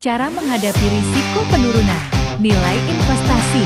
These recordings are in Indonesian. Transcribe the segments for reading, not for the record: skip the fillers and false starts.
Cara menghadapi risiko penurunan nilai investasi.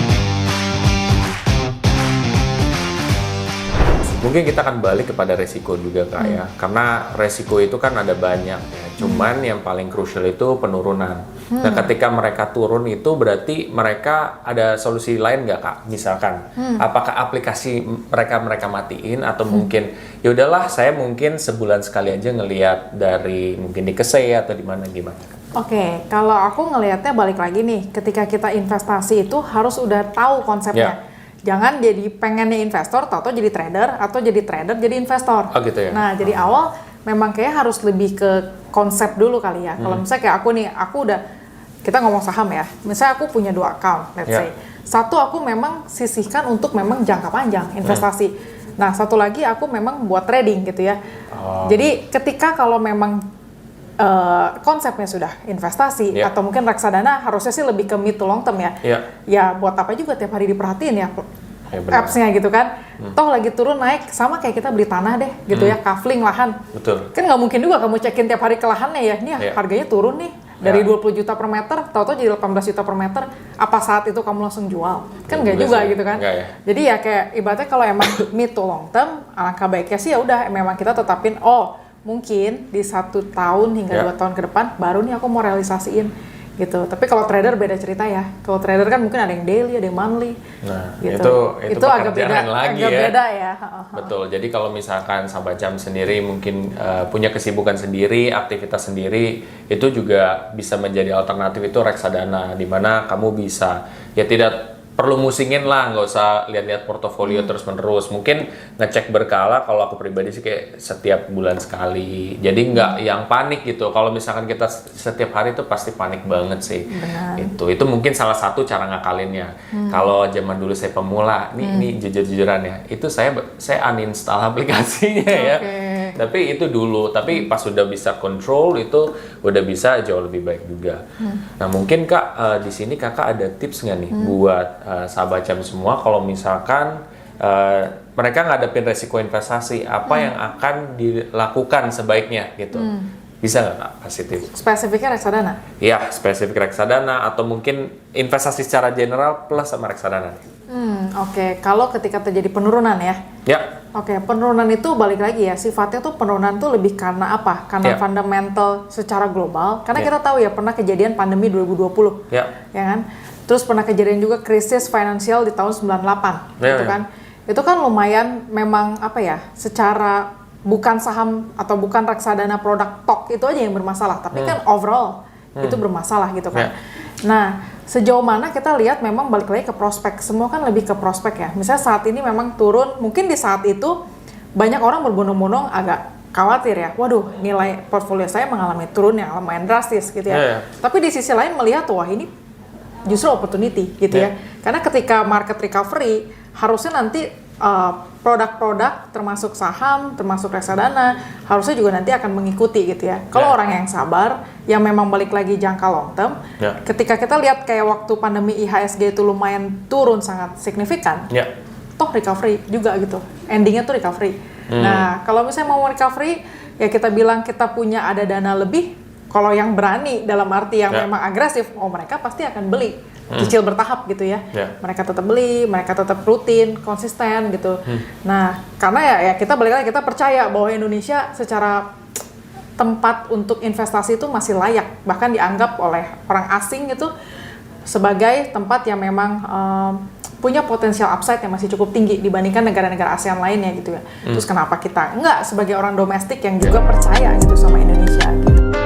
Mungkin kita akan balik kepada resiko juga Kak ya, karena resiko itu kan ada banyak ya. Cuman yang paling krusial itu penurunan. Nah ketika mereka turun itu berarti mereka ada solusi lain nggak Kak? Misalkan apakah aplikasi mereka matiin atau mungkin ya udahlah saya mungkin sebulan sekali aja ngelihat dari mungkin di Kesei atau di mana gimana Kak? Oke, kalau aku ngelihatnya balik lagi nih, ketika kita investasi itu harus udah tahu konsepnya. Jangan jadi pengennya investor, tahu jadi trader, atau jadi trader jadi investor. Oh gitu ya? Nah, jadi awal memang kayak harus lebih ke konsep dulu kali ya. Kalau misalnya kayak aku nih, aku udah, kita ngomong saham ya, misalnya aku punya 2 account, let's say. Satu aku memang sisihkan untuk memang jangka panjang investasi. Nah, satu lagi aku memang buat trading gitu ya. Jadi ketika kalau memang konsepnya sudah investasi atau mungkin reksadana harusnya sih lebih ke mid to long term ya. Ya buat apa juga tiap hari diperhatiin ya apps-nya gitu kan. Toh lagi turun naik sama kayak kita beli tanah deh gitu ya, kafling lahan. Betul. Kan nggak mungkin juga kamu cekin tiap hari ke lahannya ya. Nih harganya turun nih dari 20 juta per meter, tahu-tahu jadi 18 juta per meter. Apa saat itu kamu langsung jual? Kan nggak juga gitu kan. Jadi ya kayak ibaratnya kalau emang mid to long term, alangkah baiknya sih ya udah memang kita tetapin mungkin di 1 tahun hingga 2 tahun ke depan baru nih aku mau realisasiin gitu. Tapi kalau trader beda cerita ya. Kalau trader kan mungkin ada yang daily, ada yang monthly. Nah, gitu. itu agak beda lagi agak ya. beda ya. Betul. Jadi kalau misalkan sahabat jam sendiri mungkin punya kesibukan sendiri, aktivitas sendiri, itu juga bisa menjadi alternatif itu reksadana, di mana kamu bisa ya tidak perlu musingin lah, nggak usah lihat-lihat portofolio terus-menerus. Mungkin ngecek berkala, kalau aku pribadi sih kayak setiap bulan sekali. Jadi nggak yang panik gitu. Kalau misalkan kita setiap hari itu pasti panik banget sih. Itu mungkin salah satu cara ngakalinnya. Kalau zaman dulu saya pemula, ini jujur-jujuran ya, itu saya uninstall aplikasinya ya. Tapi itu dulu, tapi pas sudah bisa control itu udah bisa jauh lebih baik juga. Nah mungkin Kak di sini Kakak ada tips nggak nih buat sahabat jam semua kalau misalkan mereka ngadepin resiko investasi, apa yang akan dilakukan sebaiknya gitu? Bisa nggak Kak kasih tips? Spesifiknya reksadana? Iya, spesifik reksadana atau mungkin investasi secara general plus sama reksadana. Oke. Kalau ketika terjadi penurunan ya? Oke, penurunan itu balik lagi ya, sifatnya tuh penurunan tuh lebih karena apa? Karena fundamental secara global. Karena kita tahu ya pernah kejadian pandemi 2020, ya kan? Terus pernah kejadian juga krisis finansial di tahun 98, gitu kan? Itu kan lumayan memang apa ya? Secara bukan saham atau bukan reksadana produk TOK itu aja yang bermasalah, tapi kan overall itu bermasalah gitu kan. Nah, sejauh mana kita lihat memang balik lagi ke prospek, semua kan lebih ke prospek ya. Misalnya saat ini memang turun, mungkin di saat itu banyak orang berbondong-bondong agak khawatir ya, waduh nilai portfolio saya mengalami turun yang lumayan drastis gitu ya. Tapi di sisi lain melihat wah ini justru opportunity gitu ya. Karena ketika market recovery harusnya nanti produk-produk termasuk saham, termasuk reksadana harusnya juga nanti akan mengikuti gitu ya. Kalau orang yang sabar, yang memang balik lagi jangka long term, ketika kita lihat kayak waktu pandemi IHSG itu lumayan turun sangat signifikan, toh recovery juga gitu. Endingnya tuh recovery. Nah, kalau misalnya mau recovery, ya kita bilang kita punya ada dana lebih. Kalau yang berani dalam arti yang memang agresif, mereka pasti akan beli. Cicil bertahap gitu ya. Mereka tetap beli, mereka tetap rutin, konsisten gitu. Nah, karena ya kita balik lagi, kita percaya bahwa Indonesia secara tempat untuk investasi itu masih layak, bahkan dianggap oleh orang asing itu sebagai tempat yang memang punya potensial upside yang masih cukup tinggi dibandingkan negara-negara ASEAN lainnya gitu ya. Terus kenapa kita enggak sebagai orang domestik yang juga percaya gitu sama Indonesia gitu.